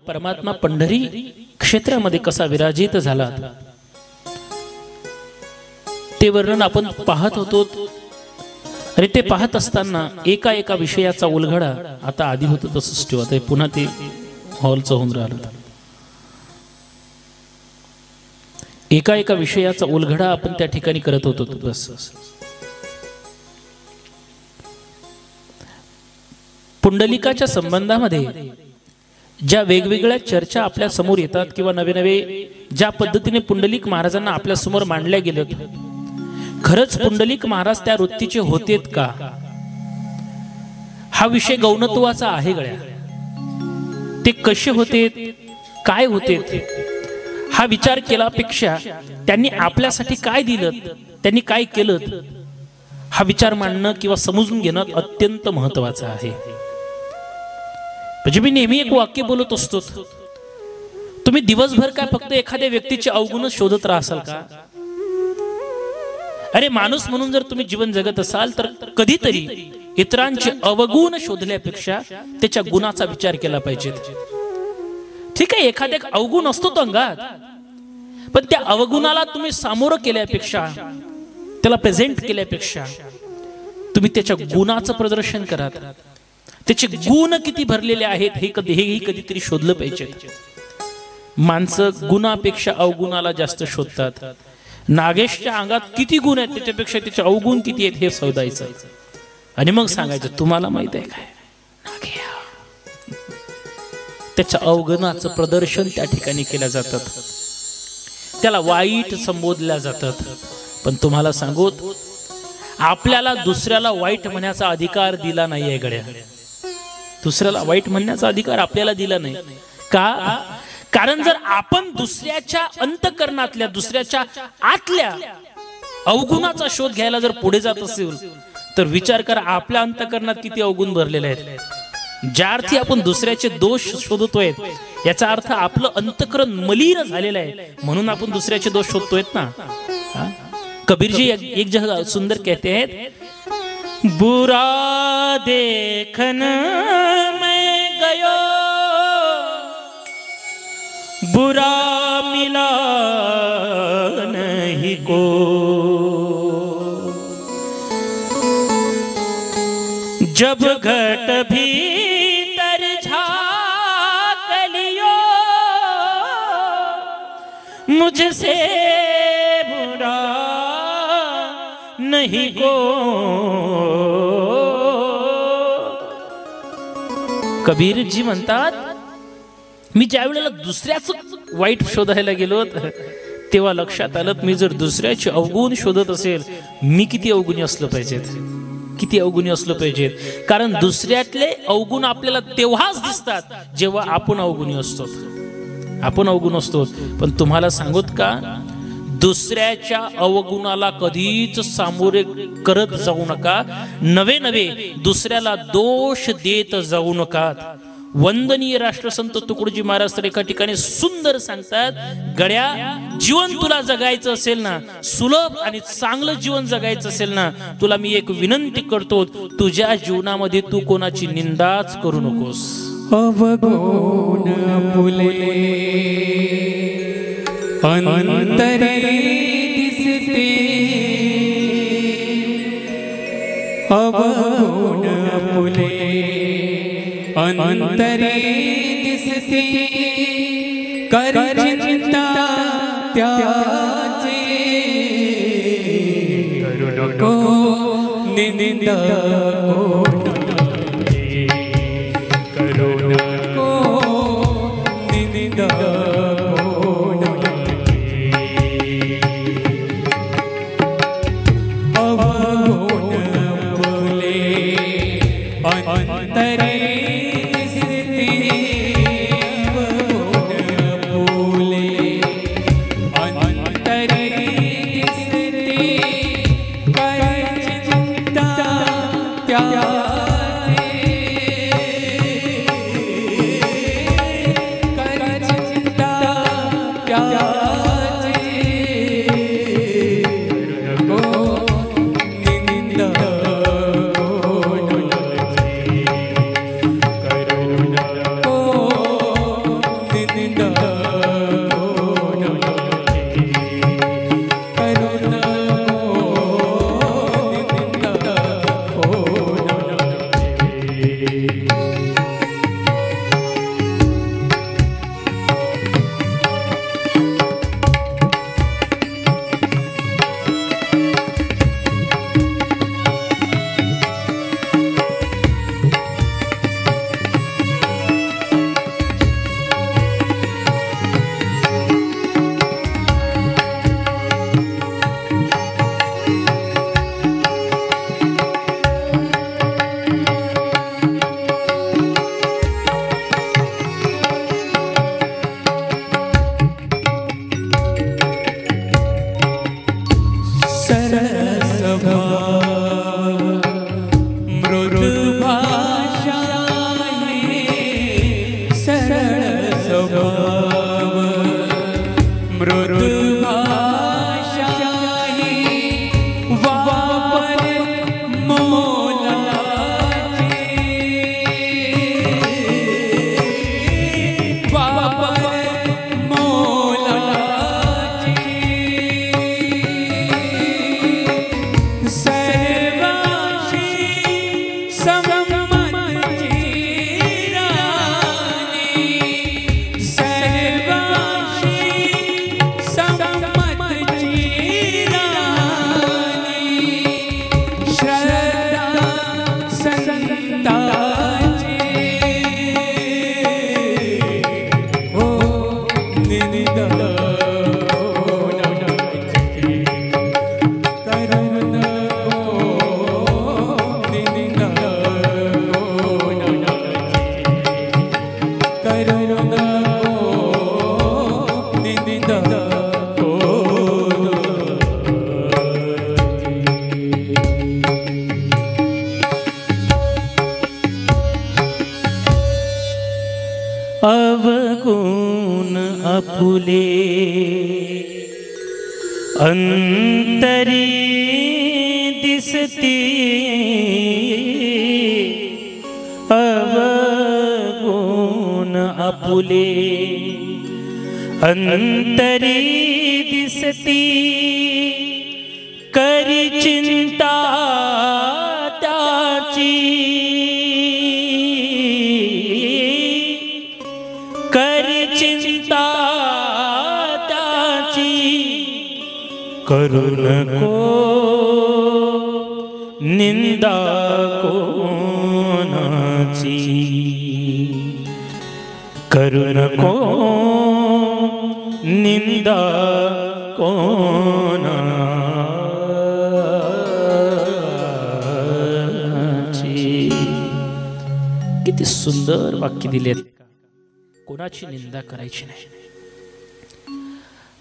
परमात्मा पंढरी क्षेत्रामध्ये कसा विराजित झाला ते वर्णन आपण पाहत होतो. अरे ते पाहत असताना एका एका विषयाचा उलगडा आता आधी होतं तसंच ठेवत आहे, पुन्हा ते हॉलचं होऊन राहिलं. एका एका विषयाचा उलगडा आपण त्या ठिकाणी करत होतो. बस पुंडलिकाच्या संबंधामध्ये ज्या वेगवेगळ्या चर्चा आपल्या समोर येतात किंवा नवे नवे ज्या पद्धतीने पुंडलिक महाराजांना आपल्या समोर मांडल्या गेलेत, खरंच पुंडलिक महाराज त्या वृत्तीचे होतेत का? हा विषय गौणत्वाचा आहे गळ्या. ते कसे होते, काय होते, हा विचार केल्यापेक्षा त्यांनी आपल्यासाठी काय दिलं, त्यांनी काय केलं, हा विचार मांडणं किंवा समजून घेणं अत्यंत महत्वाचं आहे. म्हणजे मी नेहमी एक वाक्य बोलत असतो, तुम्ही दिवसभर काय फक्त एखाद्या व्यक्तीचे अवगुण शोधत राहाल का? अरे माणूस म्हणून जर तुम्ही जीवन जगत असाल तर कधीतरी इतरांचे अवगुण शोधल्यापेक्षा त्याच्या गुणाचा विचार केला पाहिजे. ठीक आहे, एखाद्या अवगुण असतो तो अंगात, पण त्या अवगुणाला तुम्ही सामोरं केल्यापेक्षा, त्याला प्रेझेंट केल्यापेक्षा तुम्ही त्याच्या गुणाचं प्रदर्शन करा. त्याचे गुण किती भरलेले आहेत हे कधीतरी शोधलं पाहिजे. माणसं गुणापेक्षा अवगुणाला जास्त शोधतात. नागेशच्या अंगात किती गुण आहेत त्याच्यापेक्षा त्याचे अवगुण किती आहेत हे शोधायचं आणि मग सांगायचं तुम्हाला माहित आहे काय नागे, त्याच्या अवगुणाचं प्रदर्शन त्या ठिकाणी केल्या जातात, त्याला वाईट संबोधल्या जातात. पण तुम्हाला सांगू, आपल्याला दुसऱ्याला वाईट म्हणण्याचा अधिकार दिला नाहीये गड्या. दुसऱ्याला वाईट म्हणण्याचा अधिकार आपल्याला दिला नाही का? कारण जर आपण दुसऱ्याच्या अंतःकरणातल्या, दुसऱ्याच्या आतल्या अवगुणाचा शोध घ्यायला जर पुढे जात असेल तर विचार करा आपल्या अंतःकरणात किती अवगुण भरलेले आहेत. ज्या अर्थी आपण दुसऱ्याचे दोष शोधतोय याचा अर्थ आपलं अंतःकरण मलिन झालेलं आहे, म्हणून आपण दुसऱ्याचे दोष शोधतोय ना. कबीरजी एक जगह सुंदर कहते हैं, बुरा देखन मैं गयो बुरा मिला नहीं को, जब घट भीतर झाँक लियो मुझसे बुरा नहीं को. कबीर जी म्हणतात, मी ज्या वेळेला दुसऱ्याच वाईट शोधायला गेलो तेव्हा लक्षात आलं, मी जर दुसऱ्याचे अवगुण शोधत असेल मी किती अवगुणी असलं पाहिजेत, किती अवगुणी असलं पाहिजेत. कारण दुसऱ्यातले अवगुण आपल्याला तेव्हाच दिसतात जेव्हा आपण अवगुणी असतो, आपण अवगुण असतो. पण तुम्हाला सांगूत का, दुसऱ्याच्या अवगुणाला कधीच सामोरे करत जाऊ नका, नवे नवे दुसऱ्याला दोष देत जाऊ नका. वंदनीय राष्ट्रसंत तुकडोजी महाराज तर एका ठिकाणी सुंदर सांगतात, गड्या जीवन तुला जगायचं असेल ना, सुलभ आणि चांगलं जीवन जगायचं असेल ना, तुला मी एक विनंती करतो, तुझ्या जीवनामध्ये तू कोणाची निंदाच करू नकोस. अवगुण फुले अंतरे दिसते, अवगुण फुले अंतरे दिसते, कर चिंता त्याचे को निंदा को करुणा को निंदा क्या स्वभाव मृदु भाषाही वापर मोलाचे वापर मोलाचे सर्वांशी अवगुण आपुले अंतरी दिसती अवगुण आपुले अंतरी दिसती करी चिंता त्याची करी चिंता त्याची करू नको निंदा कोणाची करू नको निंदा कोणाची. किती सुंदर वाक्य दिलेत. कोणाची निंदा करायची नाही.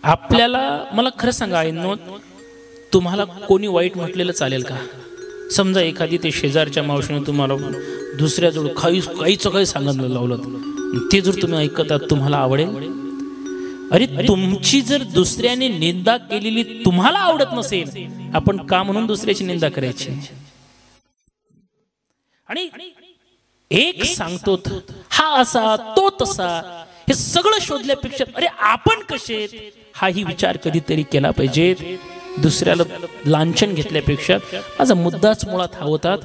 आपल्याला मला खरं सांगा आईनो, तुम्हाला कोणी वाईट म्हटलेलं चालेल का? समजा एखादी ते शेजारच्या मावशीने तुम्हाला दुसऱ्याजवळ काहीच काही सांगायला लावलं, ते जर तुम्ही ऐकतात तुम्हाला आवडेल? अरे तुमची जर दुसऱ्याने निंदा केलेली तुम्हाला आवडत नसेल, आपण का म्हणून दुसऱ्याची निंदा करायची? आणि एक सांगतो हा असा तो तसा हे सगळं शोधल्यापेक्षा अरे आपण कसे हाही विचार कधीतरी केला पाहिजे. दुसऱ्याला लांछन घेतल्यापेक्षा माझा मुद्दाच मुळात हा होता,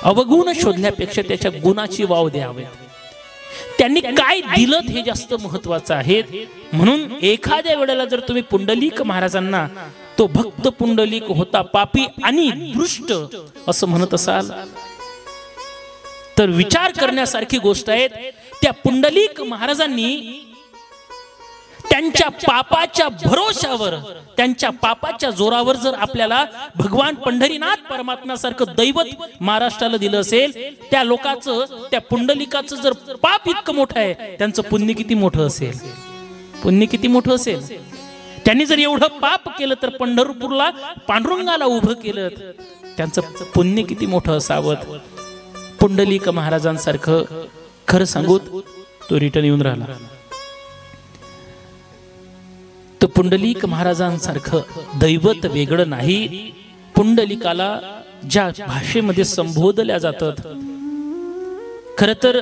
अवगुण शोधल्यापेक्षा त्याच्या गुणाची वाव द्यावे. त्यांनी काय दिलं हे जास्त महत्वाचं आहे. म्हणून एखाद्या वेळेला जर तुम्ही पुंडलिक महाराजांना तो भक्त पुंडलिक होता पापी आणि दुष्ट असं म्हणत असाल तर विचार करण्यासारखी गोष्ट आहे. त्या पुंडलिक महाराजांनी त्यांच्या पापाच्या भरोशावर, त्यांच्या पापाच्या जोरावर जर आपल्याला भगवान पंढरीनाथ परमात्म्यासारखं दैवत महाराष्ट्राला दिलं असेल, त्या लोकांचं, त्या पुंडलिकाचं जर पाप इतकं मोठं आहे, त्यांचं पुण्य किती मोठं असेल? पुण्य किती मोठं असेल? त्यांनी जर एवढं पाप केलं तर पंढरपूरला पांडुरंगाला उभं केलं, त्यांचं पुण्य किती मोठं असावं. पुंडलिक महाराजांसारखं खरं सांगू तो रिटर्न येऊन राहिला. तो पुंडलिक महाराजांसारखं दैवत वेगळं नाही. पुंडलिकाला ज्या भाषेमध्ये संबोधल्या जातात, खर तर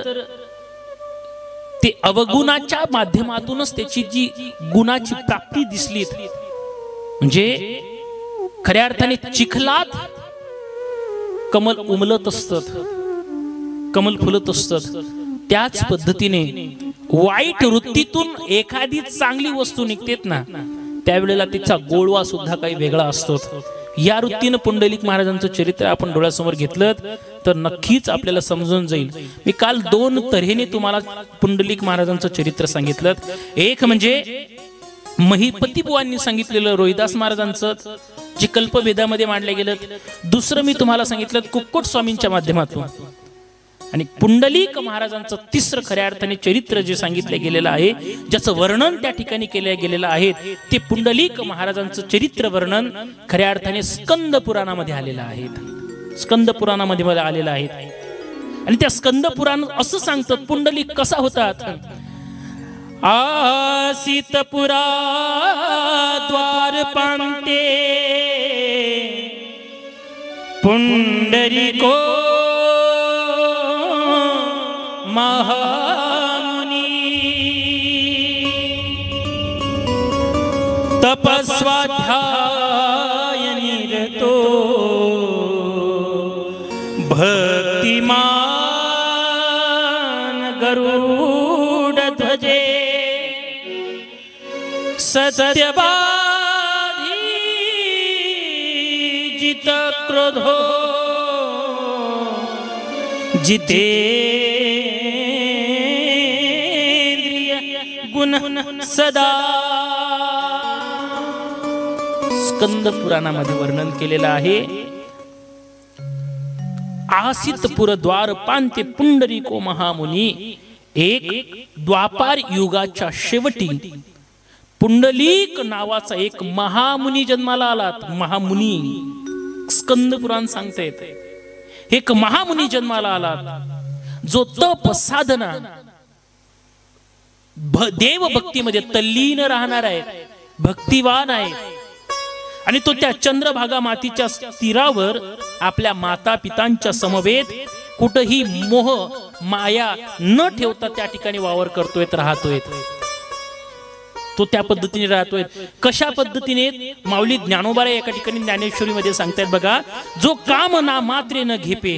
ते अवगुणाच्या माध्यमातूनच त्याची जी गुणाची प्राप्ती दिसली. म्हणजे खऱ्या अर्थाने चिखलात कमल उमलत असतात, कमल फुलत असतात, त्याच पद्धतीने वाईट वृत्तीतून एखादी चांगली वस्तू निघतेत ना, त्यावेळेला तिचा गोळवा सुद्धा काही वेगळा असतो. या वृत्तीनं पुंडलिक महाराजांचं चरित्र आपण डोळ्यासमोर घेतलं तर नक्कीच आपल्याला समजून जाईल. मी काल दोन तऱ्हेने तुम्हाला पुंडलिक महाराजांचं चरित्र सांगितलं. एक म्हणजे महिपती बुवांनी सांगितलेलं रोहिदास महाराजांचं जे कल्पवेदामध्ये मांडलं गेलं. दुसरं मी तुम्हाला सांगितलं कुक्कुट स्वामींच्या माध्यमातून. आणि पुंडलिक महाराजांचं तिसरं खऱ्या अर्थाने चरित्र जे सांगितलं गेलेलं आहे, ज्याचं वर्णन त्या ठिकाणी केलं गेलेलं आहे, ते पुंडलिक महाराजांचं चरित्र वर्णन खऱ्या अर्थाने स्कंद पुराणामध्ये आलेलं आहे. स्कंद पुराणामध्ये आलेलं आहे. आणि त्या स्कंद पुराण असं सांगतात पुंडलिक कसा होता. आसितपुरा द्वारपांते पुंडरीको महामुनी तपस्वाध्याय निरतो भक्तिमान गरुड ध्वजे सत्यवादी जित क्रोधो जितेंद्रिय गुण सदा. स्कंद पुराणामध्ये वर्णन केलेलं आहे. आसितपुर द्वारपांते पुंडरीको महामुनी. एक द्वापार युगाच्या शेवटी पुंडलीक नावाचा एक महामुनी जन्माला आलात. महामुनी स्कंद पुराण सांगते एक महामुनी जन्माला आलात जो तप साधना देव भक्तीमध्ये तल्लीन राहणार आहे, भक्तिवान आहे. आणि तो त्या चंद्रभागा मातीच्या तीरावर आपल्या माता पितांच्या समवेत कुठेही मोह माया न ठेवता त्या ठिकाणी वावर करतोय, राहतोय. तो त्या पद्धतीने राहतोय. कशा पद्धतीने माऊली ज्ञानोबा एका ठिकाणी ज्ञानेश्वरी मध्ये सांगतायत बघा. जो काम ना मात्रे न घेपे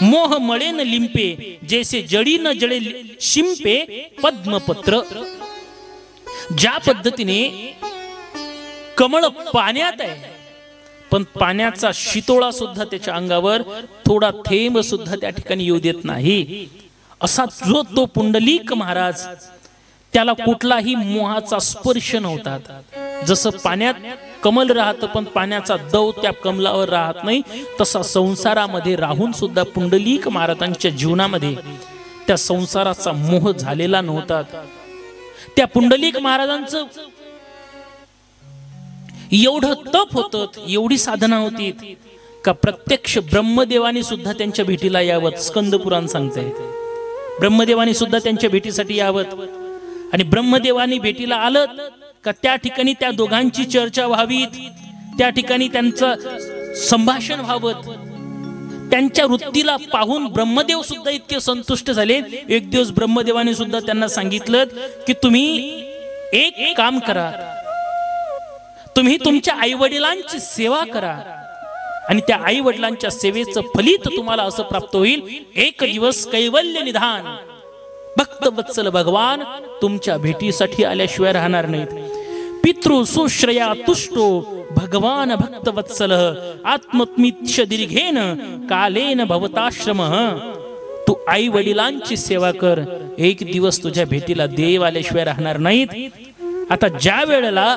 मोह मळे न लिंपे जैसे जडी न जळे शिंपे पद्मपत्र. ज्या पद्धतीने कमळ पाण्यात आहे पण पाण्याचा शितोळा सुद्धा त्याच्या अंगावर थोडा थेंब सुद्धा त्या ठिकाणी येऊ देत नाही, असा जो तो पुंडलीक महाराज त्याला कुठलाही मोहाचा स्पर्श नव्हता. जसं पाण्यात कमल राहतं पण पाण्याचा दव त्या कमलावर राहत नाही, तसा संसारामध्ये राहून सुद्धा पुंडलीक महाराजांच्या जीवनामध्ये त्या संसाराचा मोह झालेला नव्हता. त्या पुंडलीक महाराजांचं एवढं तप होतं, एवढी साधना होती का प्रत्यक्ष ब्रह्मदेवानी सुद्धा त्यांच्या भेटीला यावं. स्कंद पुराण सांगते ब्रह्मदेवानी सुद्धा त्यांच्या भेटीसाठी यावं. आणि ब्रह्मदेवानी भेटीला आलं का त्या ठिकाणी त्या दोघांची चर्चा व्हावी, त्या ठिकाणी त्यांचं संभाषण व्हावं. त्यांच्या वृत्तीला पाहून ब्रह्मदेव सुद्धा इतके संतुष्ट झाले. एक दिवस ब्रह्मदेवाने सुद्धा त्यांना सांगितलं की तुम्ही एक काम करा, तुम्ही तुमच्या आई वडिलांची सेवा करा आणि त्या आई वडिलांच्या सेवेचं फलित तुम्हाला असं प्राप्त होईल. एक दिवस कैवल्य निधान भक्तवत्सल भगवान तुमच्या भेटीसाठी आल्याशिवाय राहणार नाहीत. पितृ सुश्रया तुष्टो भगवान भक्तवत्सल आत्मत्मिच्छ दीर्घेन कालेन भवताश्रम. तू आई वडिलांची सेवा कर, एक दिवस तुझ्या भेटीला देव आल्याशिवाय राहणार नाहीत. आता ज्या वेळेला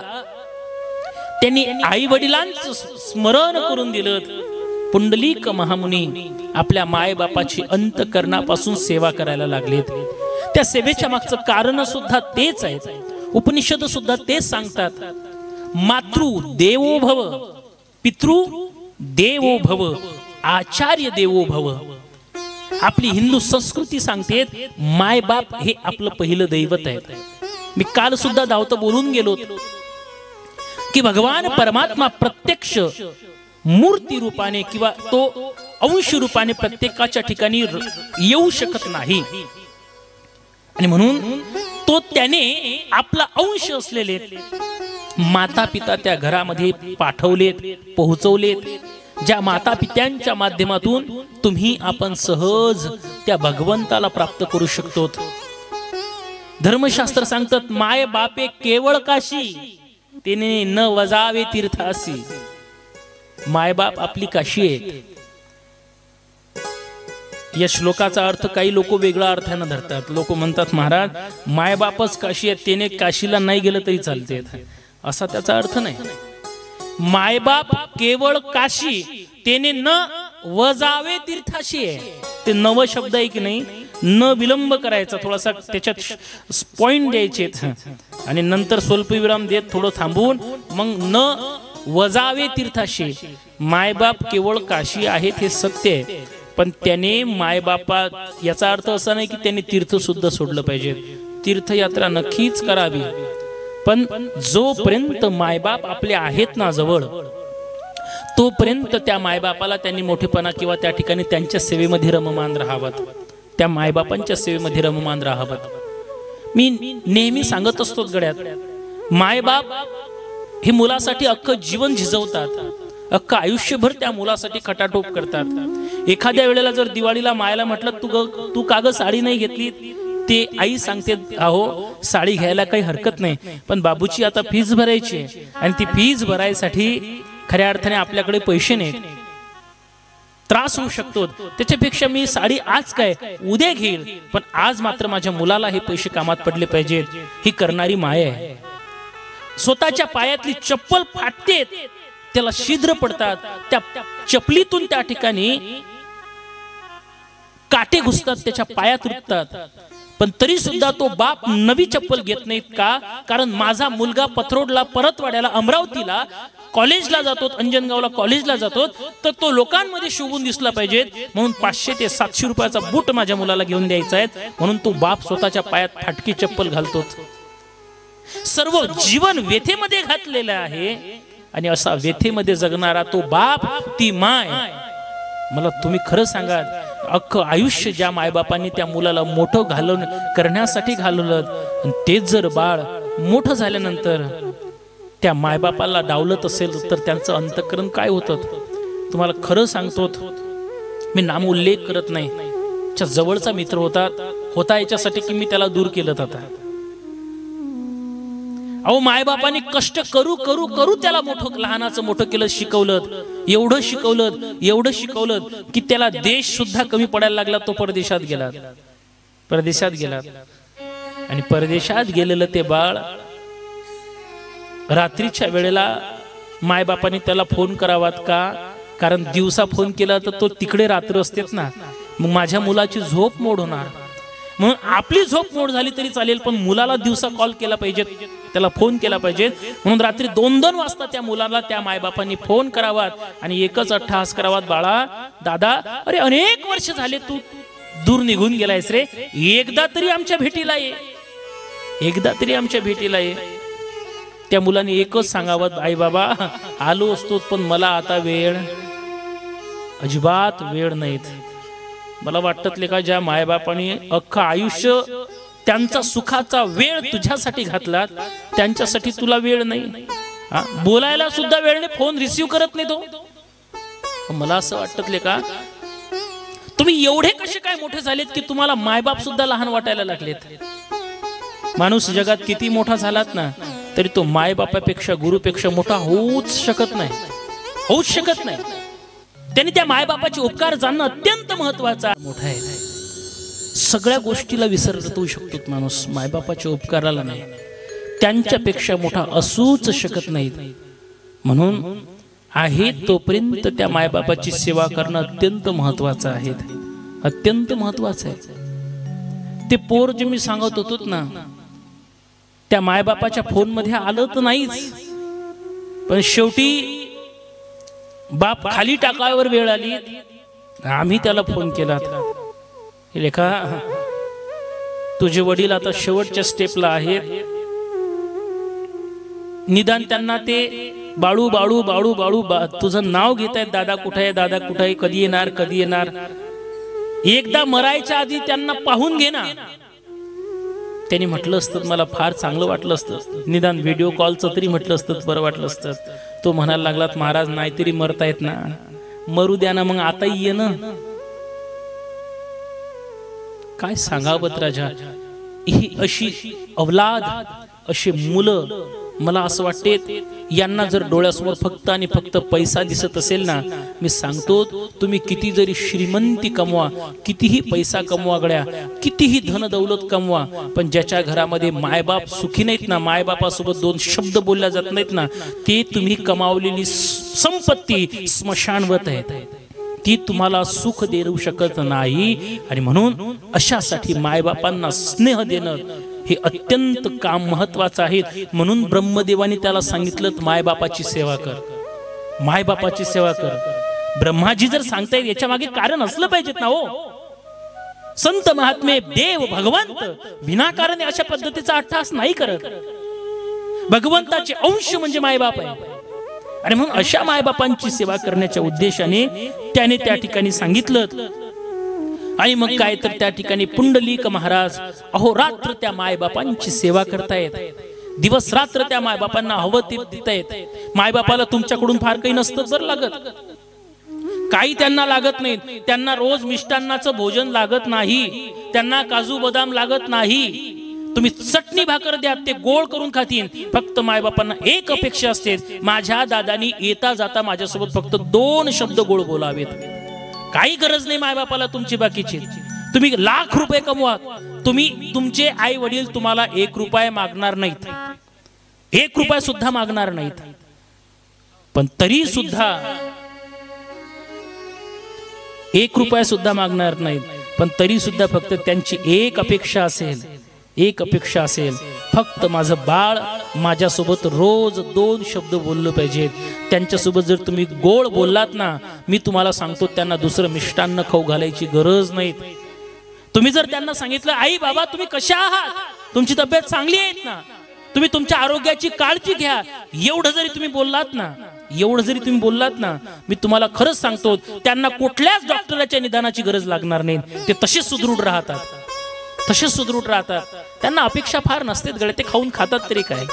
त्यांनी आई वडिलांचं स्मरण करून दिलं, पुंडलीक महामुनी आपल्या मायबापाची अंतकरणापासून सेवा करायला लागलेत. त्या सेवेच्या मागचं कारण सुद्धा तेच आहे. उपनिषद सुद्धा तेच सांगतात. मातृ देवो भव, पितृ देवो भव, आचार्य देवो भव. आपली हिंदू संस्कृती सांगते मायबाप हे आपलं पहिलं दैवत आहे. मी काल सुद्धा धावतं बोलून गेलो की भगवान परमात्मा प्रत्यक्ष मूर्ती रूपाने किंवा तो अंश रूपाने प्रत्येकाच्या ठिकाणी येऊ शकत नाही. आणि म्हणून तो त्याने आपला अंश असलेले माता पिता त्या घरामध्ये पाठवलेत, पोहोचवलेत. ज्या माता पित्यांच्या माध्यमातून तुम्ही आपण सहज त्या भगवंताला प्राप्त करू शकतो. धर्मशास्त्र सांगतात माय बापे केवळ काशी तिने न वजावे तीर्थासी. मायबाप आपली काशी आहे. या श्लोकाचा अर्थ काही लोक वेगळा अर्थाने धरतात. लोक म्हणतात महाराज मायबापच काशी आहे, त्याने काशीला नाही गेलं तरी चालते, असा त्याचा अर्थ नाही. मायबाप केवळ काशी त्याने न वजावे तीर्थाशी आहे. ते नव शब्द आहे की नाही, न विलंब करायचा, थोडासा त्याच्यात पॉइंट द्यायचे आणि नंतर स्वल्पविराम देत थोडं थांबून मग न वजावे तीर्थाशी. मायबाप केवळ काशी आहेत हे सत्य आहे, पण त्याने मायबापा याचा अर्थ असा नाही की त्यांनी तीर्थ सुद्धा सोडलं पाहिजे. तीर्थयात्रा नक्कीच करावी, पण जोपर्यंत मायबाप आपले आहेत ना जवळ, तोपर्यंत त्या मायबापाला त्यांनी मोठेपणा किंवा त्या ठिकाणी त्यांच्या सेवेमध्ये रममान राहावत, त्या मायबापांच्या सेवेमध्ये रममान राहावत. मी नेहमी सांगत असतो गड्यात, मायबाप हे मुलासाठी अख्खं जीवन झिजवतात, अख्खं आयुष्यभर त्या मुलासाठी खटाटोप करतात. एखाद्या वेळेला जर दिवाळीला मायला म्हटलं तू का ग साडी नाही घेतली, ते आई सांगते अहो साडी घ्यायला काही हरकत नाही, पण बाबूची आता फीज भरायची आहे आणि ती फीज भरायसाठी खऱ्या अर्थाने आपल्याकडे पैसे नाहीत, त्रास होऊ शकतो, त्याच्यापेक्षा मी साडी आज काय उद्या घेईल, पण आज मात्र माझ्या मुलाला हे पैसे कामात पडले पाहिजेत, ही करणारी माय आहे. स्वतःच्या पायातली चप्पल फाटते, त्याला छिद्र पडतात, त्या चपलीतून त्या ठिकाणी काटे घुसतात, त्याच्या पायात रुततात, पण तरी सुद्धा तो बाप नवी चप्पल घेत नाहीत का? कारण माझा मुलगा पथरोडला, परतवाड्याला, अमरावतीला कॉलेजला जातो, अंजनगावला कॉलेजला जातो, तर तो लोकांमध्ये शोभून दिसला पाहिजे, म्हणून 500 ते 700 रुपयाचा बूट माझ्या मुलाला घेऊन द्यायचा आहे, म्हणून तो बाप स्वतःच्या पायात फाटकी चप्पल घालतो. सर्व जीवन व्यथेमध्ये घातलेलं आहे, आणि असा व्यथेमध्ये जगणारा तो बाप, ती माय, मला तुम्ही खरं सांगा, अख्खं आयुष्य ज्या मायबापांनी त्या मुलाला मोठं करण्यासाठी घालवलं, तेच जर बाळ मोठं झाल्यानंतर त्या मायबापाला डावलत असेल तर त्यांचं अंतःकरण काय होतं? तुम्हाला खरं सांगतो, मी नाम उल्लेख करत नाही, त्या जवळचा मित्र होता याच्यासाठी की मी त्याला दूर केलं होता. अहो मायबापांनी कष्ट करू करू करू त्याला लहानाचं मोठं केलं, शिकवलं, एवढं शिकवलं की त्याला देश सुद्धा कमी पडायला लागला. तो परदेशात गेला आणि परदेशात गेलेलं ते बाळ रात्रीच्या वेळेला मायबापांनी त्याला फोन करावात का? कारण दिवसा फोन केला तर तो तिकडे रात्र असतेच ना, मग माझ्या मुलाची झोप मोड होणार, म्हणून आपली झोप मोड झाली तरी चालेल, पण मुलाला दिवसा कॉल केला पाहिजे, त्याला फोन केला पाहिजे, म्हणून रात्री 2-2 वाजता त्या मुलाला त्या मायबापांनी फोन करावात आणि एकच अट्टहास करावात, बाळा दादा, अरे अनेक वर्ष झाले तू दूर निघून गेलायस रे, एकदा तरी आमच्या भेटीला ये. त्या मुलाने एकच सांगावं, आई बाबा आलो असतो, पण मला आता अजिबात वेळ नाहीत. मला वाटतं का ज्या मायबापांनी अख्खं आयुष्य त्यांचा सुखाचा वेळ तुझ्यासाठी घातला, त्यांच्यासाठी तुला वेळ नाही, बोलायला सुद्धा वेळ नाही, फोन रिसीव करत नाही तो. मला असं वाटतं का तुम्ही एवढे कसे काय मोठे झालेत की तुम्हाला मायबाप सुद्धा लहान वाटायला लागलेत? माणूस जगात किती मोठा झालात ना तरी तो मायबापापेक्षा, गुरुपेक्षा मोठा होऊच शकत नाही. त्यांनी त्या मायबापाचे उपकार जाणणं अत्यंत महत्वाचं मोठं आहे. सगळ्या गोष्टीला विसरतो शकतो माणूस, मायबापाच्या उपकाराला नाही. त्यांच्यापेक्षा मोठा असूच शकत नाहीत. म्हणून आहे तोपर्यंत त्या मायबापाची सेवा करणं अत्यंत महत्वाचं आहे, अत्यंत महत्वाचं आहे. ते पोर जे मी सांगत होतो ना, त्या मायबापाच्या फोन मध्ये आलं तर नाहीच, पण शेवटी बाप खाली टाकावर वेळ आली, आम्ही त्याला फोन केला, लेखा तुझे वडील आता शेवटच्या स्टेपला आहेत, निदान त्यांना ते बाळू बाळू बाळू बाळू तुझं नाव घेत आहेत, दादा कुठे आहे, दादा कुठे आहे, कधी येणार, एकदा मरायच्या आधी त्यांना पाहून घे ना. त्यांनी म्हटलं असतं मला फार चांगलं वाटलं असतं, निदान व्हिडिओ कॉलचं तरी म्हटलं असतं बरं वाटलं असतं. तो म्हणायला लागलात, महाराज नाहीतरी मरतायत ना, मरू द्या ना, मग आताही ये ना. काय सांगावं राजा, ही अशी अवलाद, अशी मुलं, मला असं वाटते यांना जर डोळ्यासमोर फक्त आणि फक्त पैसा दिसत असेल ना, मी सांगतो तुम्ही किती जरी श्रीमंती कमवा, कितीही पैसा कमवा, गड्या कितीही धन दौलत कमवा, पण ज्याच्या घरामध्ये मायबाप सुखी नाहीत ना, मायबापासोबत 2 शब्द बोलल्या जात नाहीत ना, ते तुम्ही कमावलेली संपत्ती स्मशानवत आहेत, ती तुम्हाला सुख देऊ शकत नाही. आणि म्हणून अशासाठी मायबापांना स्नेह देणं हे अत्यंत काम महत्वाचं आहे. म्हणून ब्रह्मदेवाने त्याला सांगितलं, मायबापाची सेवा कर, मायबापाची सेवा कर. ब्रह्माजी जर सांगतायत याच्या मागे कारण असलं पाहिजेत ना हो. संत महात्मे देव भगवंत विनाकारण अशा पद्धतीचा अट्टहास नाही करत. भगवंताचे अंश म्हणजे मायबाप आहे आणि म्हणून अशा मायबापांची सेवा करण्याच्या उद्देशाने त्याने त्या ठिकाणी सांगितलं. आणि मग काय तर त्या ठिकाणी पुंडलिक महाराज अहोरात्र त्या मायबापांची सेवा करतायत. दिवस रात्र त्या मायबापांना हवं ते देतायत. मायबापाला तुमच्याकडून फार काही नसतं बरं लागत, काही त्यांना लागत नाही. त्यांना रोज मिष्टान्नाचं भोजन लागत नाही, त्यांना काजू बदाम लागत नाही. तुम्ही चटणी भाकर द्या ते गोळ करून खातील. फक्त मायबापांना एक अपेक्षा असते, माझ्या दादानी येता जाता माझ्यासोबत फक्त 2 शब्द गोड बोलावेत. काही गरज नाही मायबापाला तुमची बाकीची. तुम्ही लाख रुपये कमवा, तुमचे आई वडील तुम्हाला 1 रुपया मागणार नाहीत, 1 रुपया सुद्धा मागणार नाहीत. पण तरी सुद्धा 1 रुपया सुद्धा मागणार नाहीत. पण तरी सुद्धा फक्त त्यांची एक अपेक्षा असेल, फक्त माझं बाळ माझ्यासोबत रोज 2 शब्द बोललं पाहिजेत. त्यांच्यासोबत जर तुम्ही गोड बोललात ना, मी तुम्हाला सांगतो त्यांना दुसरं मिष्टान्न खाऊ घालायची गरज नाही. तुम्ही जर त्यांना सांगितलं, आई बाबा तुम्ही कशा आहात, तुमची तब्येत चांगली आहे ना, तुम्ही तुमच्या आरोग्याची काळजी घ्या, एवढं जरी तुम्ही बोललात ना, मी तुम्हाला खरंच सांगतो त्यांना कुठल्याच डॉक्टराच्या निदानाची गरज लागणार नाही. ते तसेच सुदृढ राहतात. त्यांना अपेक्षा फार नसते गळे, ते खाऊन खातात तरी काय.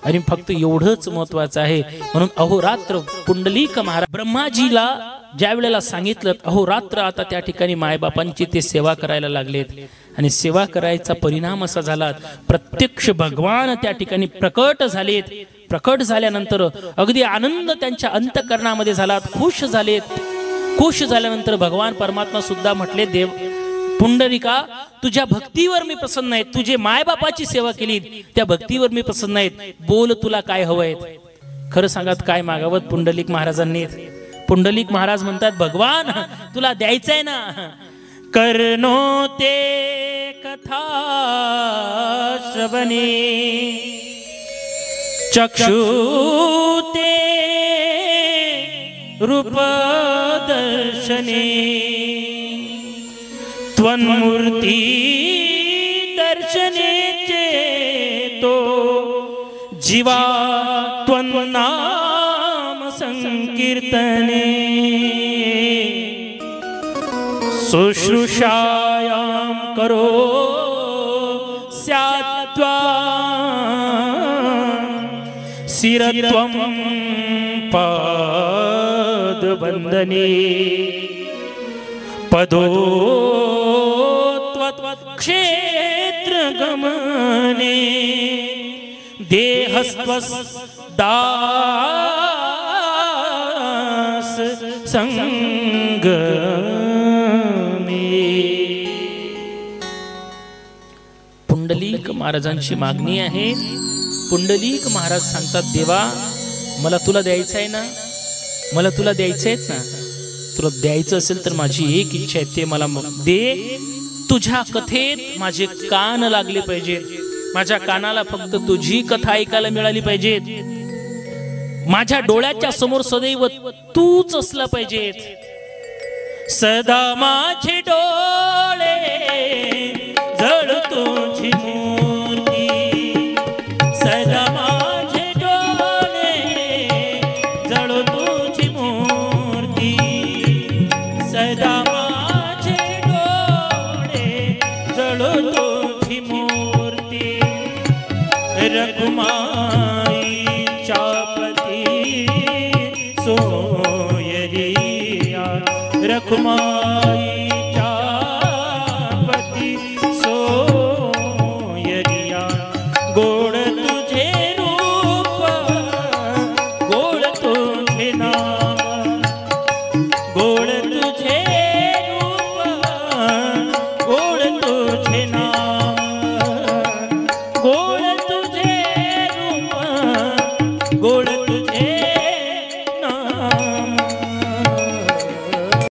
आणि फक्त एवढंच महत्वाचं आहे. म्हणून अहोरात्र पुंडलिक महाराज ब्रह्माजीला ज्या वेळेला सांगितलं, अहोरात्र आता त्या ठिकाणी मायबापांची ते सेवा करायला लागलेत. आणि सेवा करायचा परिणाम असा झाला, प्रत्यक्ष भगवान त्या ठिकाणी प्रकट झालेत. प्रकट झाल्यानंतर अगदी आनंद त्यांच्या अंतःकरणामध्ये झाला, खुश झालेत. खुश झाल्यानंतर भगवान परमात्मा सुद्धा म्हटले, देव पुंडलिका तुझ्या भक्तीवर मी प्रसन्न आहे, तुझे मायबापाची सेवा केली त्या भक्तीवर मी प्रसन्न आहे, बोल तुला काय हवंय. खरं सांगत काय मागावत पुंडलिक महाराजांनी. पुंडलिक महाराज म्हणतात, भगवान तुला द्यायचंय ना, कर्णो ते कथा श्रवणे, चक्षु ते रूप दर्शने, त्वन्मूर्ती दर्शने चेतो, जीवा त्वन्नाम संकीर्तने, शुश्रूषायां करो स्यात्वा, शिरत्वं पादवन्दने, पदो क्षेत्रगमने, देहस्त्वदास संगमे. पुंडलिक महाराजांची मागणी आहे. पुंडलिक महाराज सांगतात, देवा मला तुला द्यायचं आहे ना, मला तुला द्यायचं ना, तुला द्यायचं असेल तर माझी एक इच्छा आहे, ते मला दे. तुझ्या कथेत माझे कान लागले पाहिजेत, माझ्या कानाला फक्त तुझी कथा ऐकायला मिळाली पाहिजे, माझ्या डोळ्याच्या समोर सदैव तूच असला पाहिजेत. सदा माझे डोळे जळू तुझी मूर्ती, सदा माझे डोळे जळू तुझी मूर्ती, सदा माझे डोळे जळू तुझी मूर्ती. रघुमाईच्या पती सोयरिया, रघुमाई